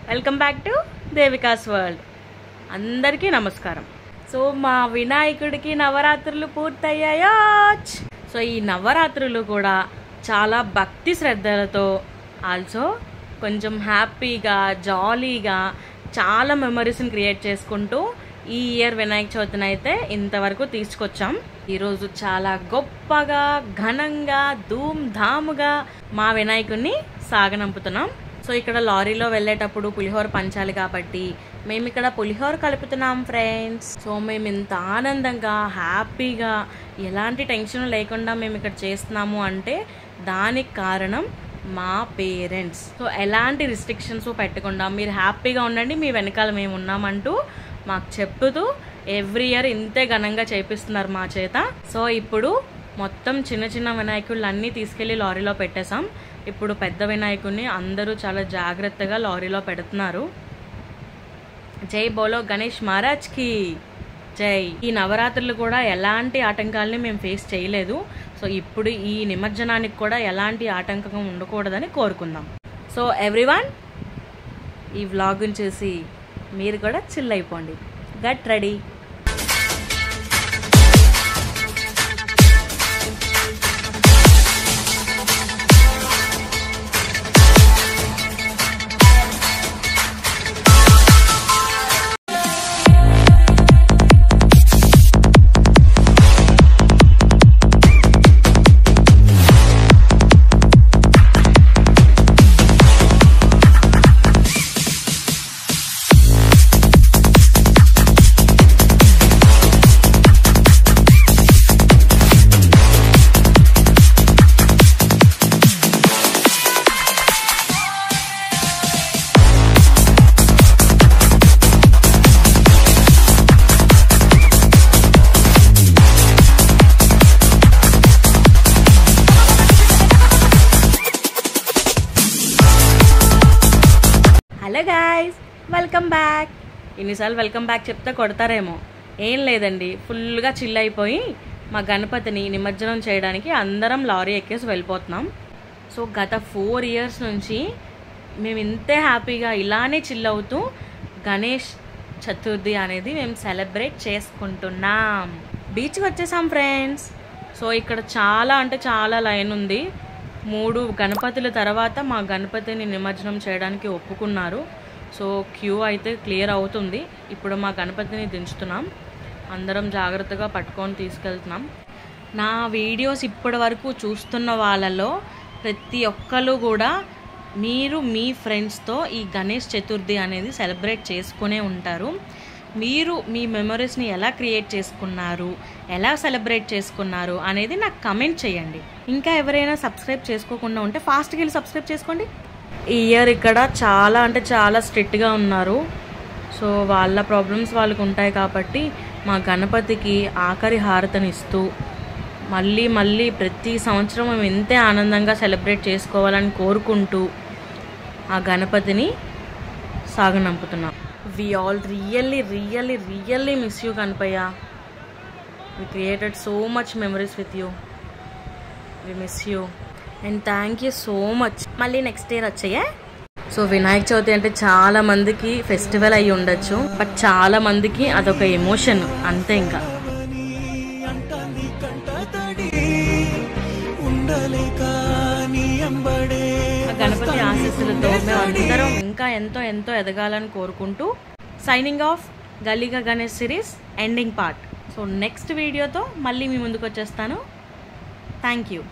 Welcome back to దేవికాస్ world. అందరికీ నమస్కారం. So మా వినాయకుడికి నవరాత్రులు పూర్తయ్యాయో. సో ఈ నవరాత్రులు కూడా చాలా భక్తి శ్రద్ధలతో, ఆల్సో కొంచెం హ్యాపీగా, జాలీగా చాలా మెమరీస్ని క్రియేట్ చేసుకుంటూ ఈ ఇయర్ వినాయక చవితిని అయితే ఇంతవరకు తీసుకొచ్చాం. ఈరోజు చాలా గొప్పగా, ఘనంగా, ధూమ్ధాముగా మా వినాయకుడిని సాగనంపుతున్నాం. సో ఇక్కడ లారీలో వెళ్ళేటప్పుడు పులిహోర పంచాలి కాబట్టి మేము ఇక్కడ పులిహోర కలుపుతున్నాం ఫ్రెండ్స్. సో మేము ఇంత ఆనందంగా, హ్యాపీగా, ఎలాంటి టెన్షన్ లేకుండా మేము ఇక్కడ చేస్తున్నాము అంటే దానికి కారణం మా పేరెంట్స్. సో ఎలాంటి రిస్ట్రిక్షన్స్ పెట్టకుండా మీరు హ్యాపీగా ఉండండి, మీ వెనకాల మేము ఉన్నామంటూ మాకు చెప్పుతూ ఎవ్రీ ఇయర్ ఇంతే ఘనంగా చేపిస్తున్నారు మా చేత. సో ఇప్పుడు మొత్తం చిన్న చిన్న వినాయకుళ్ళు అన్నీ తీసుకెళ్లి లారీలో పెట్టేశాం. ఇప్పుడు పెద్ద వినాయకుడిని అందరూ చాలా జాగ్రత్తగా లారీలో పెడుతున్నారు. జై బోలో గణేష్ మహారాజ్కి జై. ఈ నవరాత్రులు కూడా ఎలాంటి ఆటంకాలని మేము ఫేస్ చేయలేదు. సో ఇప్పుడు ఈ నిమజ్జనానికి కూడా ఎలాంటి ఆటంకం ఉండకూడదని కోరుకుందాం. సో ఎవ్రీవన్, ఈ వ్లాగ్ని చూసి మీరు కూడా చిల్ అయిపోండి. Gut ready. Hello guys, welcome back. ఎన్నిసార్లు వెల్కమ్ బ్యాక్ చెప్తే కొడతారేమో. ఏం లేదండి, ఫుల్గా చిల్ అయిపోయి మా గణపతిని నిమజ్జనం చేయడానికి అందరం లారీ ఎక్కేసి వెళ్ళిపోతున్నాం. సో గత 4 years నుంచి మేము ఇంతే హ్యాపీగా ఇలానే చిల్ అవుతూ గణేష్ చతుర్థి అనేది మేము సెలబ్రేట్ చేసుకుంటున్నాం. బీచ్కి వచ్చేసాం ఫ్రెండ్స్. సో ఇక్కడ చాలా అంటే చాలా లైన్ ఉంది. 3 గణపతుల తర్వాత మా గణపతిని నిమజ్జనం చేయడానికి ఒప్పుకున్నారు. సో క్యూ అయితే క్లియర్ అవుతుంది. ఇప్పుడు మా గణపతిని దించుతున్నాం. అందరం జాగ్రత్తగా పట్టుకొని తీసుకెళ్తున్నాం. నా వీడియోస్ ఇప్పటి వరకు చూస్తున్న వాళ్ళలో ప్రతి ఒక్కరు కూడా మీరు మీ ఫ్రెండ్స్తో ఈ గణేష్ చతుర్థి అనేది సెలబ్రేట్ చేసుకునే ఉంటారు. మీరు మీ మెమరీస్ని ఎలా క్రియేట్ చేసుకున్నారు, ఎలా సెలబ్రేట్ చేసుకున్నారు అనేది నాకు కమెంట్ చేయండి. ఇంకా ఎవరైనా సబ్స్క్రైబ్ చేసుకోకుండా ఉంటే ఫాస్ట్గా వెళ్ళి సబ్స్క్రైబ్ చేసుకోండి. ఈ ఇయర్ ఇక్కడ చాలా అంటే చాలా స్ట్రిక్ట్గా ఉన్నారు. సో వాళ్ళ ప్రాబ్లమ్స్ వాళ్ళకు ఉంటాయి కాబట్టి మా గణపతికి ఆఖరి హారతని ఇస్తూ మళ్ళీ మళ్ళీ ప్రతి సంవత్సరం మేము ఇంతే ఆనందంగా సెలబ్రేట్ చేసుకోవాలని కోరుకుంటూ ఆ గణపతిని సాగనంపుతున్నాం. We all really miss you, Ganpaya. We created so much memories with you. We miss you and thank you so much. మళ్ళీ నెక్స్ట్ ఇయర్ వచ్చాయే. సో వినాయక చవితి అంటే చాలా మందికి ఫెస్టివల్ అయ్యి ఉండొచ్చు, బట్ చాలా మందికి అదొక ఎమోషన్ అంతే. ఇంకా గణపతి ఆశీస్సులతో మేము అందరం ఇంకా ఎంతో ఎంతో ఎదగాలని కోరుకుంటూ సైనింగ్ ఆఫ్ గల్లీగా Ganesh series ending part. So next వీడియోతో మళ్ళీ మీ ముందుకు వచ్చేస్తాను. Thank you.